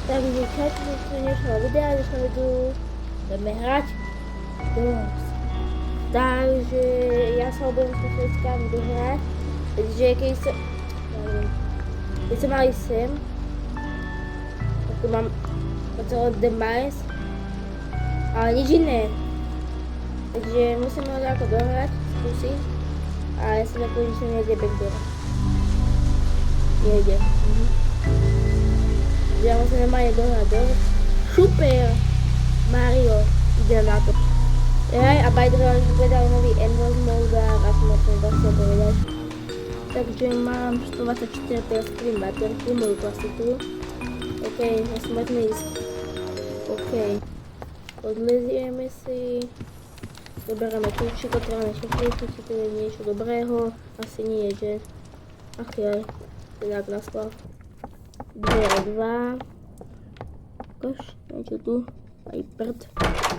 Takže čas dnešného videa, dnešného videu budeme hrať Doors. Takže ja sa obojím s výsledkami dohrať, takže keď som mali sem, tak tu mám celé device, ale nič iné. Takže musíme ho ako dohrať, skúsiť, a ja sa napojím, že nejde backdoor. Nejde. Ja musím normálne dohrať Doors. Super Mario ide na to. A by the way, predal nový Endless Mode a raz som o tom vlastne povedať. Takže mám 124 screen baterky, moju klasiku. OK, musíme ísť. OK. Odlezieme si. Zoberieme kľúčik, otvoríme šuflíky, či to je niečo dobrého. Asi nie, že? Ach jaj, tak na sklav. 2. Kož, niečo tu. Aj prd.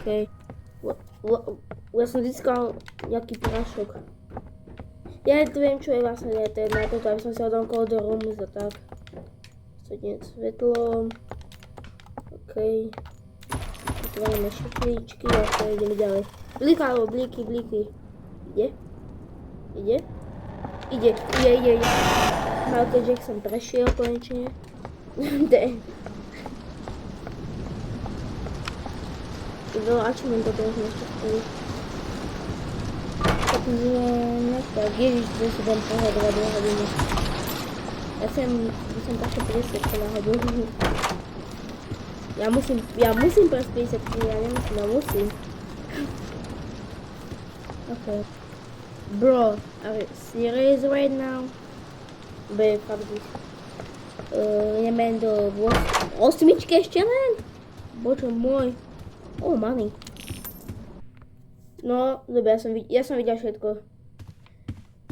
OK. Ja som získal nejaký prášok. Ja to viem, čo je vlastne to je na toto, aby som si odomkol do roomu za tak. Svedne svetlo. OK. Otvoríme šuflíčky, OK, ideme ďalej. Blikalo, bliky. Ide? Ide. Michael Jackson prešiel konečne. Veľa achievementov to už ešte spolu. Tak ježiš, že si budem pohľadovať 2 hodiny. Ja som takto 50 na hodinu. Ja musím prejsť 50, ja nemusím, ja musím. Okay. Bro, are you serious right now? Be fakt. Ideme do 8 ešte len? Bože môj. Oh, money. No, dobre, ja som videl všetko.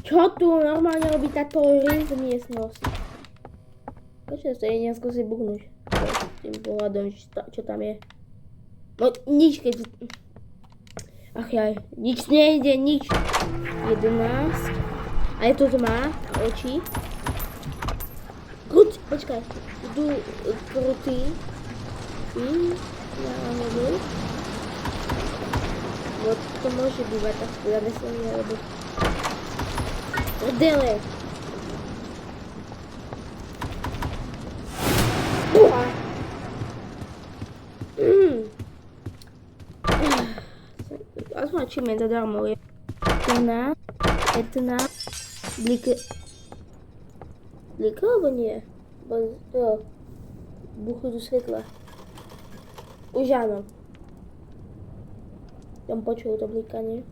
Čo tu normálne robí táto miestnosť? Počkaj, sa jedine skúsiť buchnúť. S tým pohľadom, čo tam je. No, nič, keď... Ach jaj, nič nejde, nič. 11. A je to má oči. Krut, počkaj. Tu krutý. Ja mám jednu. No to môže bývať tak zavesené, alebo... Prdele. Aspoň achievement zadarmo je. 15. Blika alebo nie? Bo to buchu do svetla. Už áno. Tam počul to blikanie.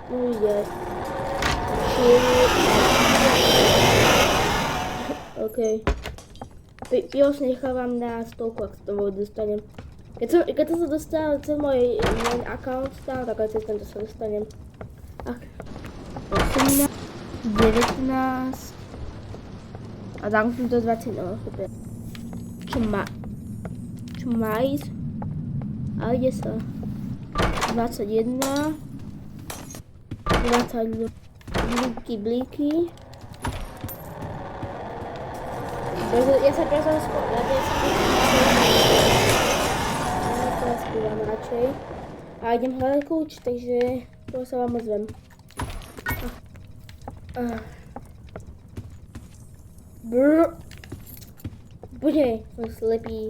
No ide. OK. Pilos nechávam na 100, ak sa to dostanem. Keď som sa dostal cez môj main account, tak aj cez tento sa dostanem. Ach. 18, 19. A dám som to 20, no super. Čo má ísť? A ide sa. 21. 20. Blíky. Ja sa presal skôr. Ja teraz spívam radšej. A idem hľadať kľúč, takže to sa vám ozvem. Bude, som slepý.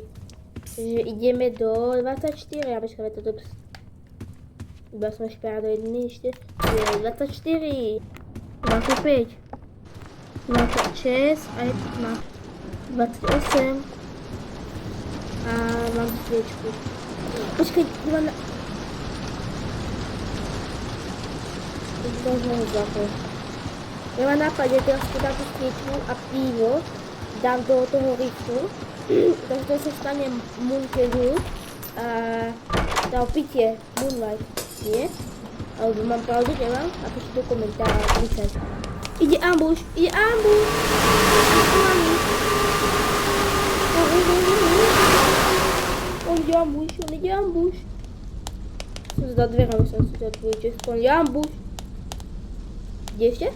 Takže ideme do 24, ja počkaj, toto... Iba som špárať do jednej ešte. 24, 25, 26 a je tu na 28 a mám sviečku. Počkaj, mám na... Ja mám nápad, že teraz dám tú sviečku a pivo dám do toho riftu, takže to sa stane Moonkegu a dá pitie Moonlight, nie? Alebo mám pravdu, nemám? A píšte do komentára a písať. Ide ambush! On ide ambush! Som za dverami, som si to otvoriť, on ide ambush! Kde ešte?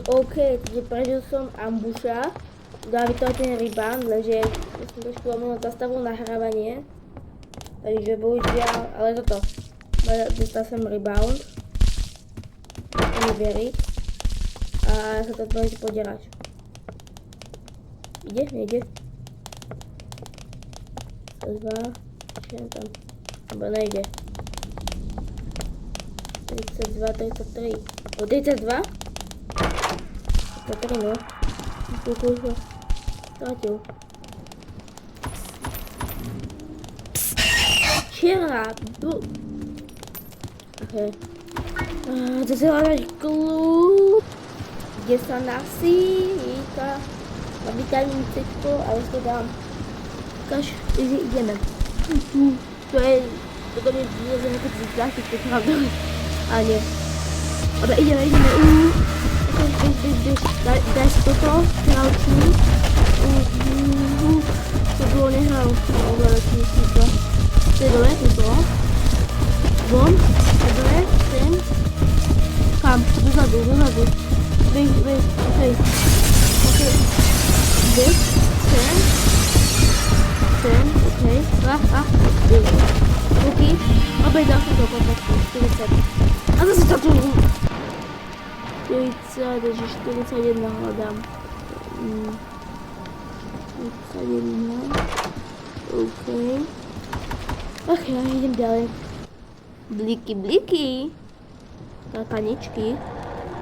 OK, takže prežil som ambuša. Dá to ten rebound, lenže ja som trošku omylom zastavil nahrávanie. Takže bohužiaľ, ale toto. Dostal som rebound. Môžete mi veriť. A ja sa to môžete podierať. Ide? Nejde? 2, čo tam? Alebo nejde. 32, 33. O 32? 33, no. Koľko sa strátil. Čierna! Okay. To si hľadať kľúč. Kde sa nasýka. Má vitamín C, ale to dám. Kaž, ideme. To je... Toto mi vyleze nejaké zvlášť, to je pravda. Ale nie. Ale ideme. Bež. Daj si toto. Kraučný. To dlho nehral. To je dole, toto. Von. Dobre, sem. Kam? Dozadu. Bež. Okej. Bež. Sem. Okej. Ruky. Obej dal som to kompletne. 40. A zase to tu. 40, takže 41 hľadám. 41. OK. Ach ja, idem ďalej. Bliky. Kakaničky.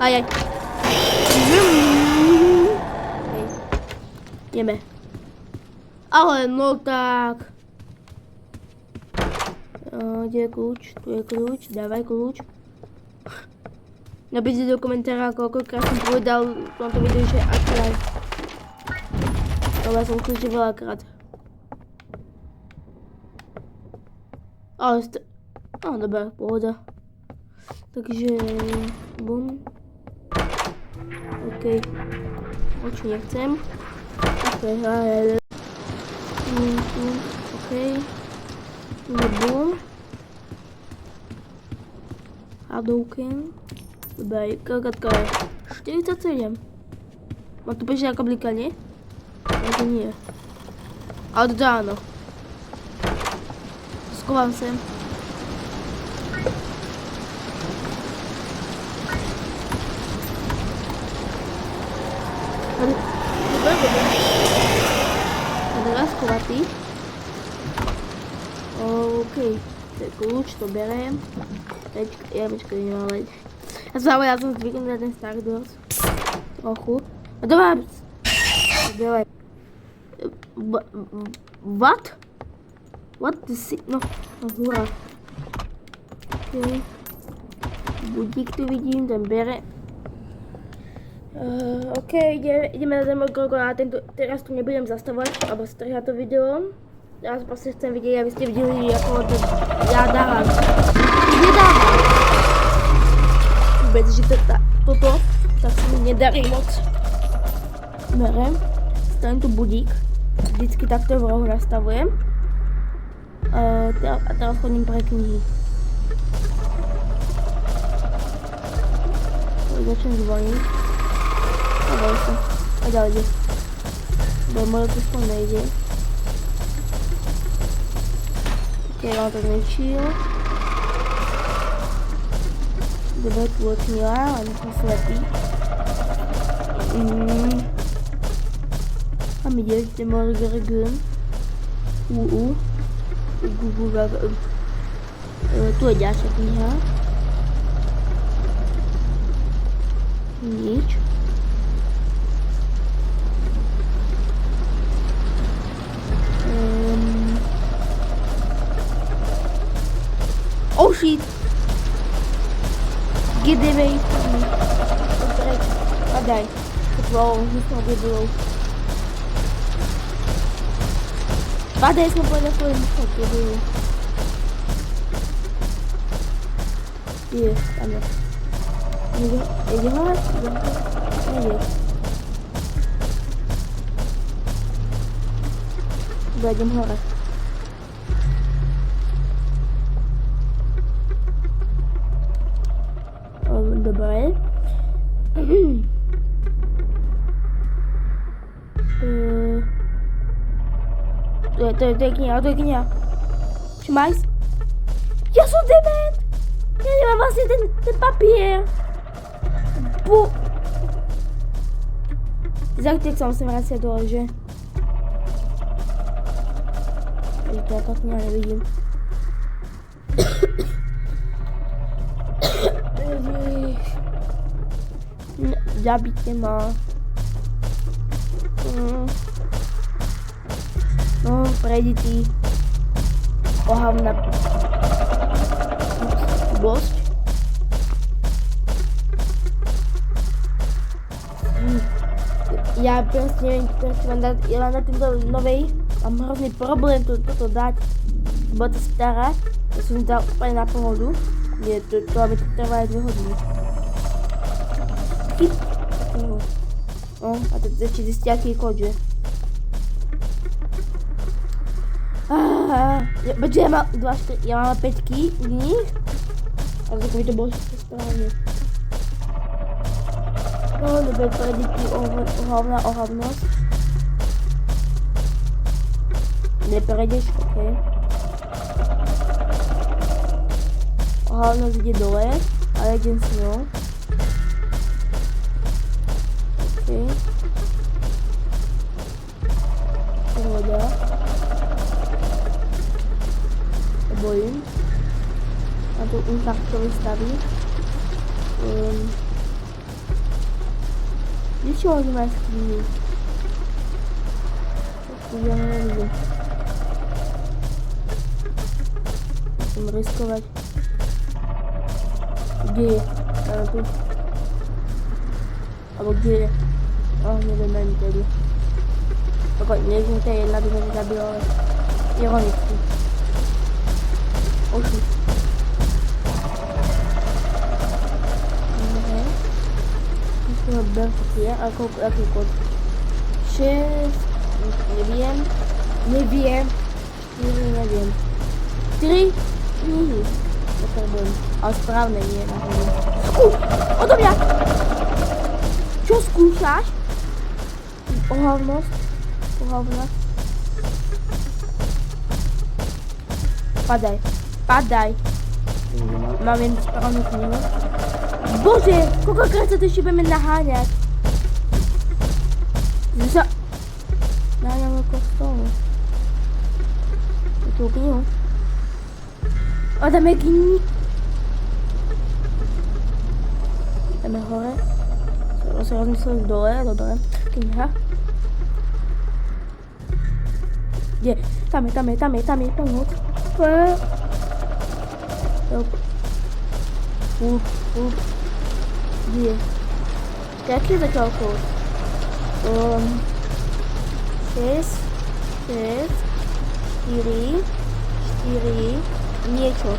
Ajaj. Hej. Ideme. Ale no tak. Kde je kľúč? Tu je kľúč. Dávaj kľúč. Napíšte do komentára, koľkokrát som povedal v tomto videu, že aktuál. Ale som kľúče veľakrát. Ale dobrá, pohoda. Takže... Bum. OK. Oči nechcem. OK. Bum. Hadouken. Dobre, koľkatka je? 47. Má tu bežná kablíka, nie? Ale nie. Ale to áno. Schovám sem. Dobre, schovatý. OK. To je kľúč, to beriem. Počkaj, nemám leď. Ja som zvyknutý na ten Star Wars. Trochu. A dobrá. What? What the no hurá. OK. Budík tu vidím, ten bere. OK, ideme na ten môj krokodil. Teraz tu nebudem zastavovať, alebo strihať to video. Teraz proste chcem vidieť, aby ste videli, ako to ja dávam. Nedávam. Vôbec, že toto tak sa mi nedarí moc. Berem. Stavím tu budík. Vždycky takto v rohu nastavujem. A teraz chodím pre knihy. Začnem zvoniť. A daj sa. A ďalej ide. Možno to skôr nejde. Ok, mám to zničil. Dobre, tu otmila, ale som slepý. A mi ide, morgen. Tu je ďalšia kniha. Nič. Oh shit! Get away from me. Padaj. Wow, som objavil. Padaj, som povedal svoj mysl, objavil. Je, tam je. Ide hore? Nejde. Idem hore. Dobre. To je kniha. Šmajs. Ja som dement! Ja nemám vlastne ten papier. Za chvíľu sa musím vráciť dole, že? Takže to ako kniha nevidím. Zabite ma. No, prejdi ty. Ohavná blbosť. Ja proste neviem, prečo mám dať, ja mám na tento novej, mám hrozný problém toto dať, lebo to stará, ja som dal úplne na pohodu, nie, to aby to trvá aj 2 hodiny. Chyb. No, a teď ešte zistí, aký je kód, že? Počkej, ja mám 5 kníh, ale tak by to bolo všetko správne. No, dobre, prejdi ti ohavnosť. Neprejdeš, okej. Ohavnosť ide dole, ale idem s ňou. Okej. Pohoda. Bojím. A tu infarktový staví. Niečo môžeme aj skríniť. Tak ja nevidím. Musím riskovať. Kde je? Áno tu. Alebo kde je? Neviem ani tedy. Neviem, to je jedna, by ma zabil, ale ironicky. Oči. Dobre. Musíme berť je, aký kód? 6, neviem. 4, neviem. 3 knihy. Potrebujem. Ale správne nie je nahoru. Odo mňa! Čo skúšaš? Ohavnosť. Padaj. Mám jen správnu knihu. Bože, koľkokrát sa to ešte budeme naháňať? Naháňame kostolu. Je tu knihu. A dáme knihu. Dáme hore. Sa rozmysleli dole, dobre. Kniha. Kde? Tam je, pomoc. Kde? Jaký je začal kód? 6, 4, niečo.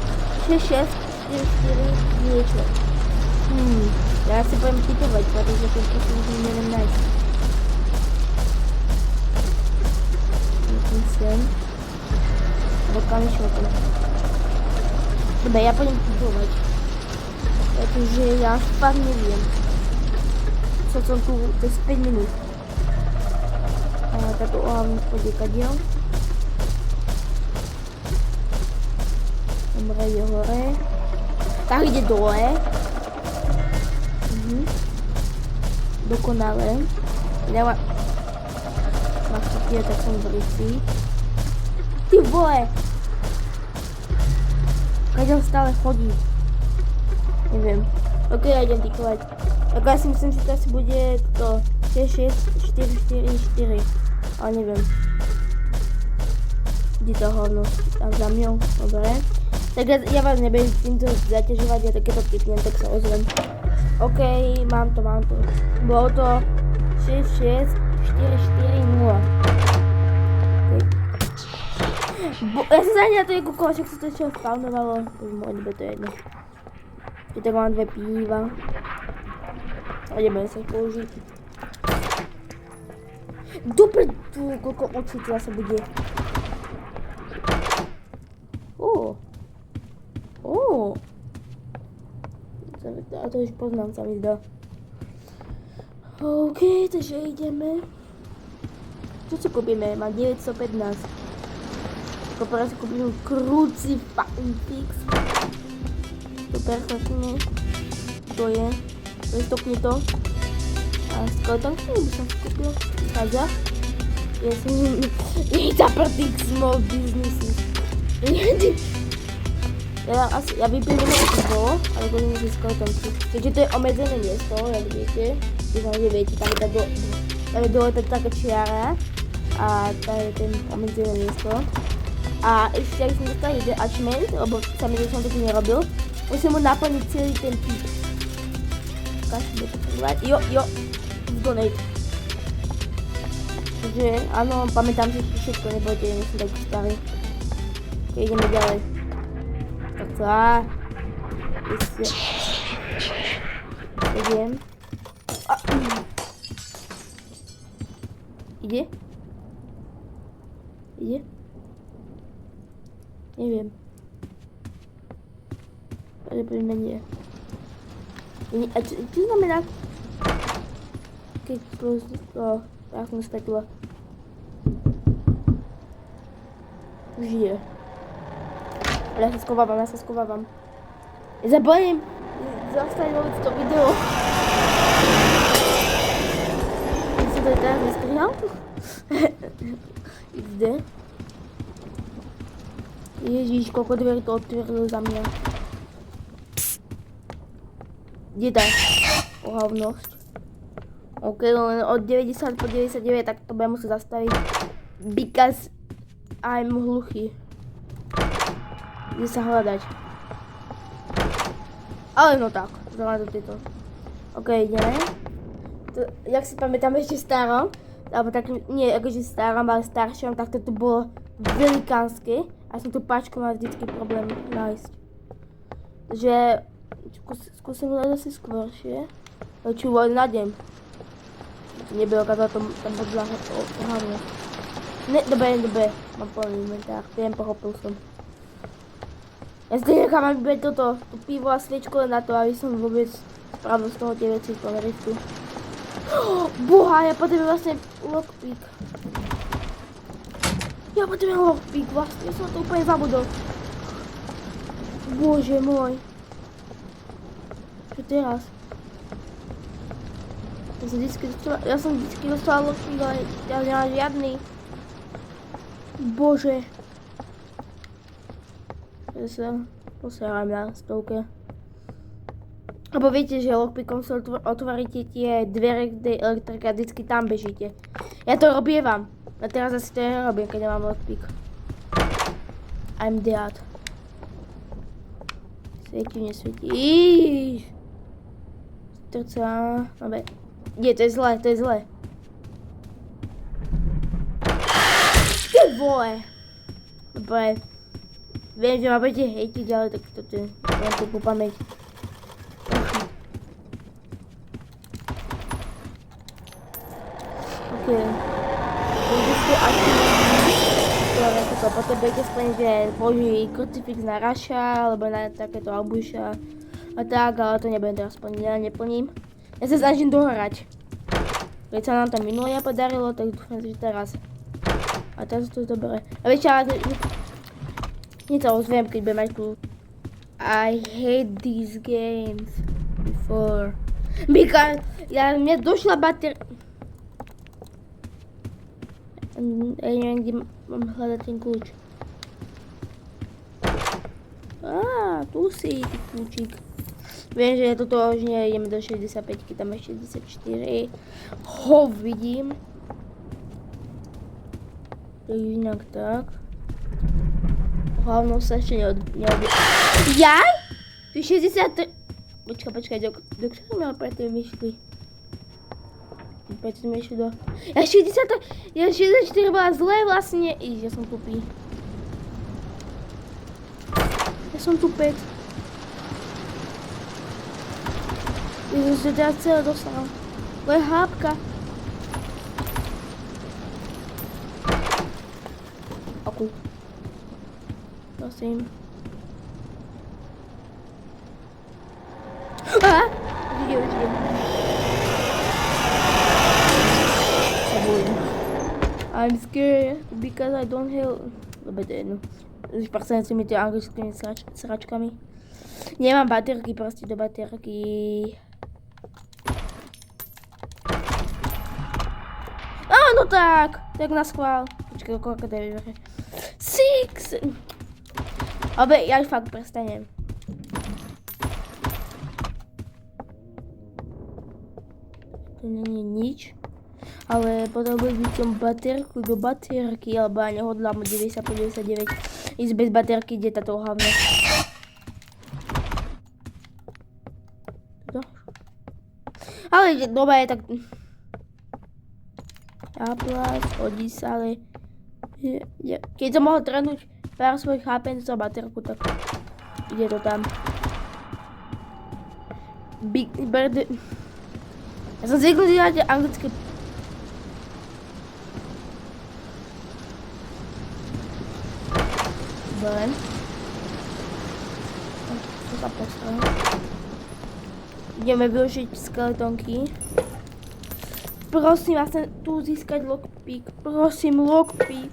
6, 4, niečo. Ja si budem typovať, pretože to neviem nájsť. Sem. Alebo kamišokom. Dobre, ja pôjdem typovať. Pretože ja fakt neviem. Co som tu cez 5 minút. Táto ohavnosť pôjde kadiel. Dobre, ide hore. Tak ide dole. Dokonale. Máš tak som v rici. Ty vole! Kadeľ stále chodí. Neviem. Ok, ja idem tykovať. Tak ja si myslím, že to asi bude to 6, 4, 4. Ale neviem. Kde to hodnosť? Tam za mňou. Dobre. Tak ja vás nebudem týmto zaťažovať, ja takéto typnem, tak sa ozvem. Ok, mám to. Bolo to 6, 4, 0. Ja som sa ani na to nekúkala, však sa to ešte spawnovalo. Môj to je jedno. Tu tak mám 2 píva. A nebudem sa ich použiť. Dobre, tu koľko očí tu zase bude. A to už poznám, sa mi zdá. OK, takže ideme. Čo si kúpime? Mám 915. Teraz si kúpim Crucifix. Super, chvatne. To je. Stopni to. A skeletonky by som si kúpil. Vychádza. Ja som zaprtých small businesses. Ja vypím to, ale budem si skeletonky. Keďže to je obmedzené miesto, jak viete. Vy viete, tam je dole taká čiara. A to je ten obmedzené miesto. A ešte, ak som dostal jeden achievement, lebo sa mi som to nerobil, musím mu naplniť celý ten typ. Jo, donate. Takže áno, pamätám si všetko, nebojte, nie som taký starý. Ok, ideme ďalej. Tak sa. Idem. Ide? Ide? Neviem. Pravdepodobne nie. A čo znamená? Keď proste to krásne svetlo. Už je. Ale ja sa schovávam. Zabojím zostať vôbec to video. Ja som to teraz nestrihal? XD. Ježiš, koľko dverí to otvorilo za mňa. Kde tá ohavnosť? Ok, len od 90 po 99, tak to budem musieť zastaviť. Because I'm hluchý. Ide sa hľadať. Ale no tak, zrovna do tieto. Ok, ideme. Jak si pamätám ešte starom, alebo tak, nie akože starom, ale staršom, tak toto bolo velikánske. A som tu páčku mal vždycky problém nájsť. Takže skúsim hľadať asi skôršie. Čo voľ nájdem. Nebylo kazať tam bodla hlavne. Ne, dobre. Mám plný inventár. Viem, pochopil som. Ja si nechám, aby bude toto pivo a sviečku len na to, aby som vôbec spravil z toho tie veci v tom riftu. Boha, ja potrebujem vlastne lockpick. Ja potrebujem lockpick vlastne, ja som to úplne zabudol. Bože môj. Čo teraz? Ja som vždycky dostala lockpick, ale ja nemám žiadny. Bože. Ja sa posieram na stovke. Lebo viete, že lockpickom sa otvoríte tie dvere k tej elektrike a vždycky tam bežíte. Ja to robievam. A teraz asi to nerobím, keď nemám lockpick. I'm dead. Svieti, nesvieti. Strca. Dobre. Nie, to je zlé, to je zlé. Ty vole. Dobre. Viem, že ma budete hejtiť, ale tak toto je. Mám to po pamäť. Ok. Potrebujete splniť, že použiť krucifix na Raša, alebo na takéto albuša a tak, ale to nebudem teraz splniť, ja neplním. Ja sa snažím dohrať. Keď sa nám to minulé podarilo, tak dúfam, že teraz. A teraz to je dobré. A viete, ale nie sa ozviem, keď budem mať kľúč. I hate these games before. Because mne došla batéria. Ja neviem, kde mám hľadať ten kľúč. Tu si, ty kľúčik. Viem, že toto už nie, ideme do 65, tam je 64. Ho, vidím. Tak inak tak. Hlavnou sa ešte neobjavil. Jaj? Tu je 63. Počkaj, do ktorého mal predtým myšli? Predtým myšli do... Ja 64 bola zlé vlastne. Ja som tupý. Ja som tupec. Ježiš, že teraz celé dostal. To je hápka. Aku. Prosím. Vidím. I'm scared because I don't have lebo to je jedno. Už pracujem s týmito anglickými sračkami. Nemám baterky proste do baterky. Áno tak na schvál. Počkaj, koľko to je vyvrche. 6! Ale ja už fakt prestanem. To nie je nič. Ale potrebujem by som baterku do baterky, alebo ja nehodlám 90-99 ísť bez baterky, kde je táto hlavne. Ale doba je tak... Aplas, odísali. Keď som mohol trhnúť pár svojich HP za baterku, tak ide to tam. Big Bird... Ja som zvyknutý na tie anglické... Dobre. To sa postavím. Ideme využiť skeletonky. Prosím, ja chcem tu získať lockpick. Prosím, lockpick.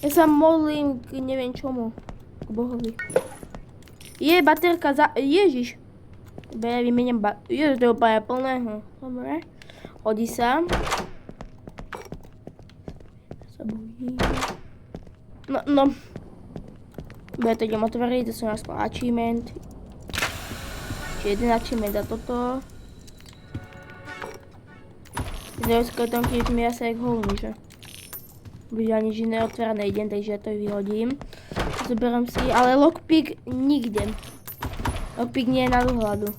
Ja sa modlím k neviem čomu. K Bohovi. Je baterka za... Ježiš. Dobre, vymeniem Ježiš, to je úplne plné. Dobre. Hodí sa. No. Dobre, to idem otvoriť, to som nás achievement. Ešte jeden achievement a toto. Zdajú skeletonky, mi asi jak hovnú, že? Bude ani nič iné otvárať nejdem, takže ja to vyhodím. Zoberiem si, ale lockpick nikde. Lockpick nie je na dohľadu.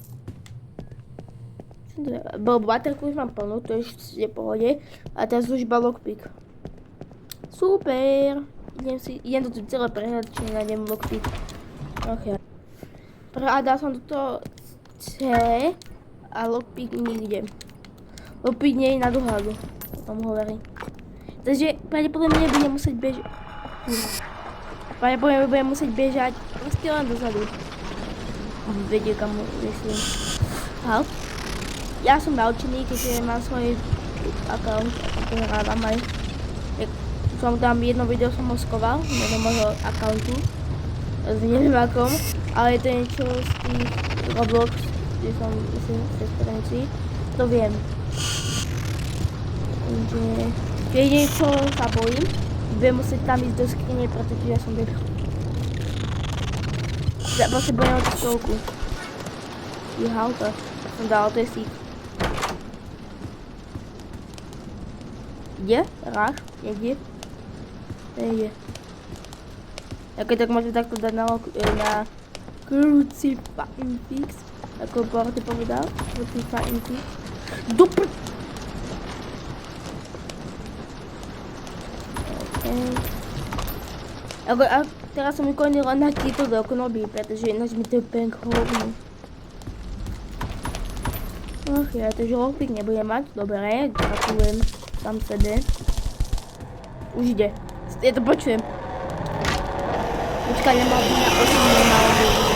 Baterku už mám plnú, to je v pohode. A teraz už iba lockpick. Super! Idem to tu celé prehľadať, či nenájdem lockpick. Ok. Prehľadal som toto celé a lockpick nikde. Lockpick nie je na dohľadu, o tom hovorí. Takže pravdepodobne budem musieť bežať. Pravdepodobne budem musieť bežať proste len dozadu. Vedie kam myslím. Halt. Ja som naučený, keďže mám svoj account, ako to hrávam aj. Som tam jedno video som ho skoval, do môjho accountu. Neviem akom, ale je to niečo z tých Roblox, kde som myslím v tej stranici. To viem. Keď niečo sa bojím, budem musieť tam ísť do skrine, pretože ja som debil. Proste bojím o tú stovku. Jihal to. Som dal, to je sík. Kde? Ráš? Niekde? Nejde. Keď tak môžem takto dať na Crucifix. Ako Borty povedal. Crucifix. Dopr... A teraz som vykonil len na títo do knoby, pretože ináč mi to je hovno. Ach ja, takže lockpick nebudem mať. Dobre, gratulujem sám sebe. Už ide. Ja to počujem. Počkaj, nemal by na osobne malo by nie.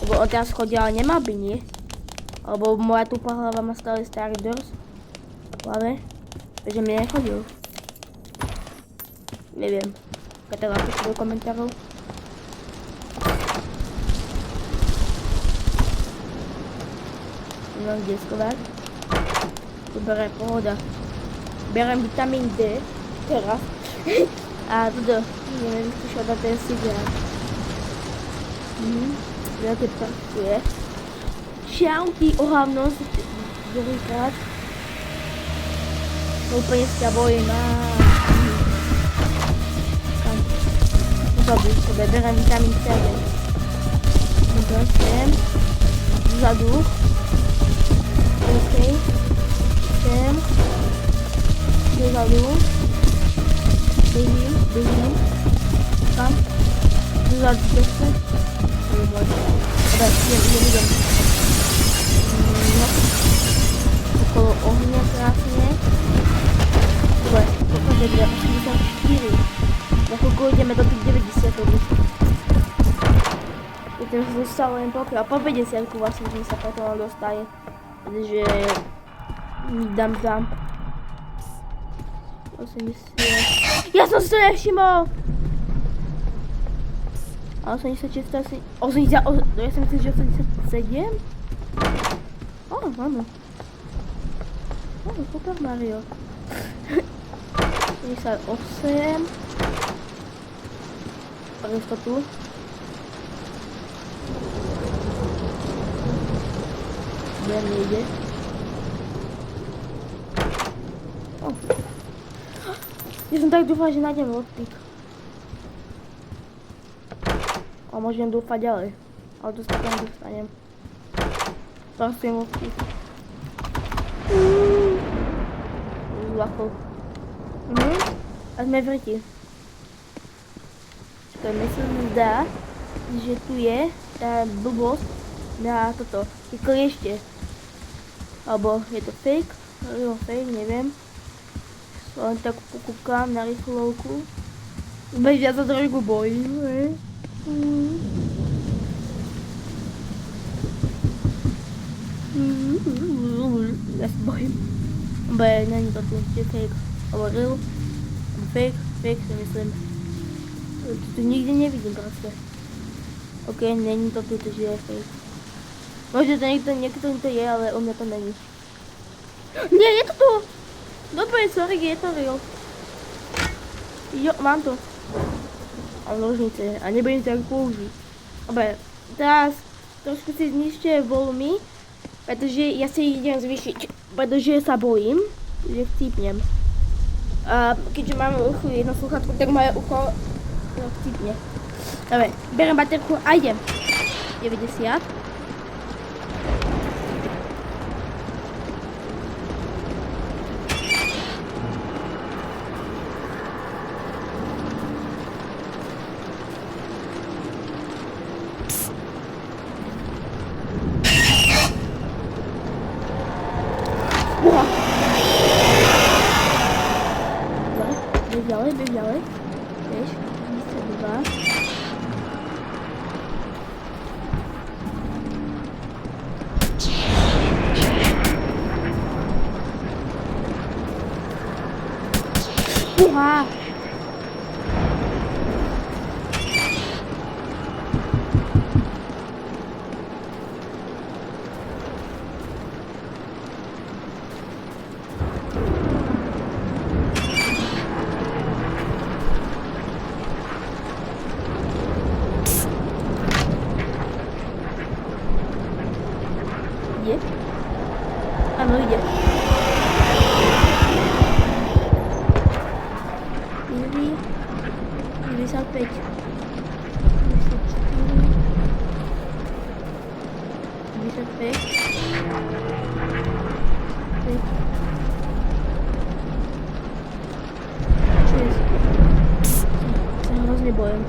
Lebo on teraz chodí, ale nemal by nie. Lebo moja tupá hlava má stále starý dors v hlave. Takže mi nechodil. Neviem. Keď tak napíšte do komentárov. Nemám kde skovať. Dobre, pohoda. Berem vitamín D. Teraz. A toto. Ideme vyskúšať na ten cigar. Ja to pracuje. Čauky, ohavno. Druhýkrát. Úplne sa bojím. Dobrý, sebe berem vitamín C. Dobre, sem. Vzadu. OK. Sem. Dozadu. Bežím. Tam. Dozadu zase. Dobre, idem. Okolo ohňa krásne. Dobre, pokaže 84. Na chvíľku ideme do tých 90. Je to už zostalo len pokiaľ. Po 50 vlastne sme sa potom dostali. Takže mi dám tam. 80. Ja som si to nevšimol! 86, asi... 80, ja som myslel, že 87? Áno. Super Mario. 58. Pamäť to tu. Budem nejde. Ja som tak dúfal, že nájdem lockpick. A môžem dúfať ďalej. Ale to sa tam dostanem. Zasujem lockpick. Zlachol. A sme v ryti. Čakaj, mi sa zdá, že tu je tá blbosť na toto. Je kliešte. Alebo je to fake? Jo, fake, neviem. Len tak pokúkam na rýchlovku. Veď ja sa trošku bojím, Ja sa bojím. Není to tu, je fake. Alebo real. Fake si myslím. Tu nikde nevidím proste. Ok, není to tu, takže je fake. Možno to niekto to je, ale u mňa to není. Nie, je to tu! Dobre, sorry, je to real. Jo, mám to. A nožnice. A nebudem to tak použiť. Dobre, teraz trošku si znižte volumy, pretože ja si idem zvýšiť, pretože sa bojím, že chcípnem. A keďže máme uchu jedno sluchátko, tak moje ucho chcípne. Dobre, berem baterku a idem. 90. Bež ďalej. Bež, 52. Uha! Ano, ide. Ide. 95. 95. 6. Sa hrozne bojím.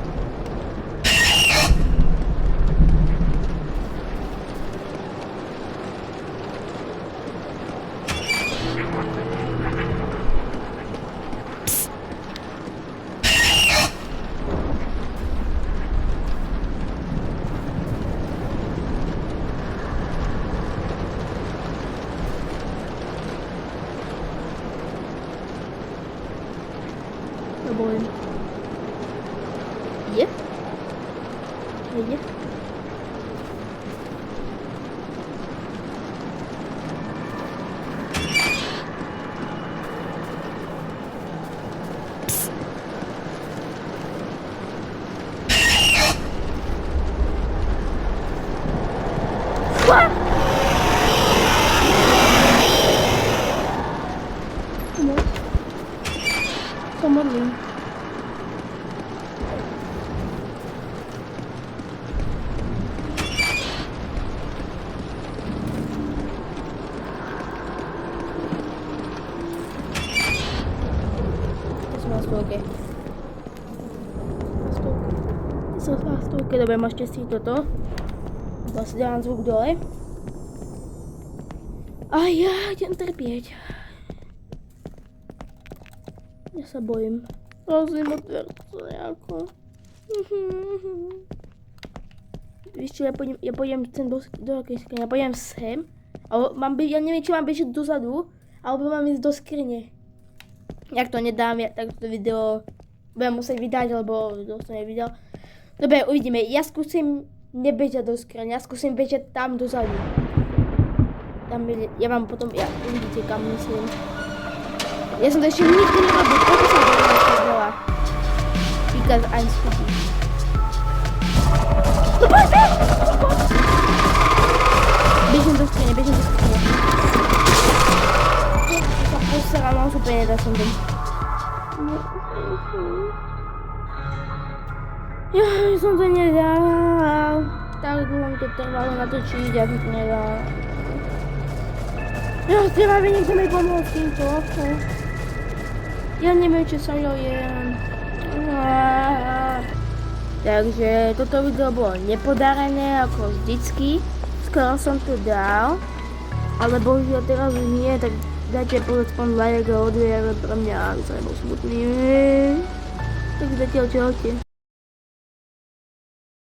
Bojím. Je? Nejde? Modlím. Dobre, môžete si toto. Vlastne dám zvuk dole. A ja idem trpieť. Ja sa bojím. Prosím, otver to nejako. Víš čo, ja pôjdem do akej skrine. Ja pôjdem sem. Ja neviem, či mám bežiť dozadu, alebo mám ísť do skrine. Jak to nedám, tak to video budem musieť vydať, lebo to som nevidel. Dobre, uvidíme. Ja skúsim nebežať do skrň, ja skúsim bežať tam dozadu. Tam, ja vám potom, uvidíte kam myslím. Ja som to ešte nikdy nerobil, koľko sa to veľa. Because I'm stupid. No poď! Bežím do skrne. Sa postaral, mám super, nedal som tam. Ja som to nedal. Tak dlho mi to trvalo natočiť, ja som to nedal. Ja treba by niekto mi pomôcť s týmto. Ja neviem, čo som jem. Takže toto video bolo nepodarené, ako vždycky. Skoro som to dal. Ale bohužiaľ teraz už nie, tak dajte aspoň like a odvier pre mňa, aby som nebol smutný. Tak zatiaľ čaute.